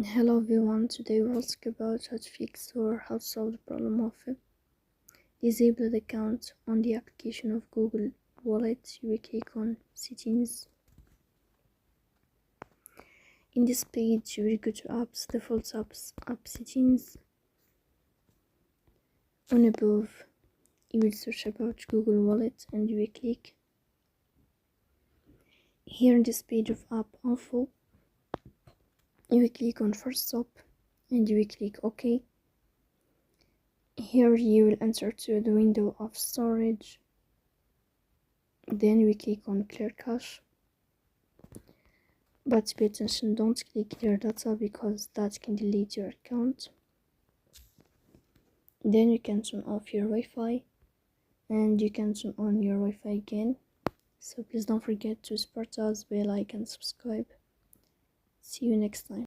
Hello everyone, today we'll talk about how to fix or how to solve the problem of a disabled account on the application of Google Wallet. You will click on settings. In this page you will go to apps, default apps, app settings. On above you will search about Google Wallet and you will click. Here in this page of app info you will click on first stop and you will click OK. Here you will enter to the window of storage. Then we click on clear cache. But pay attention, don't click clear data because that can delete your account. Then you can turn off your Wi-Fi and you can turn on your Wi-Fi again. So please don't forget to support us by like and subscribe. See you next time.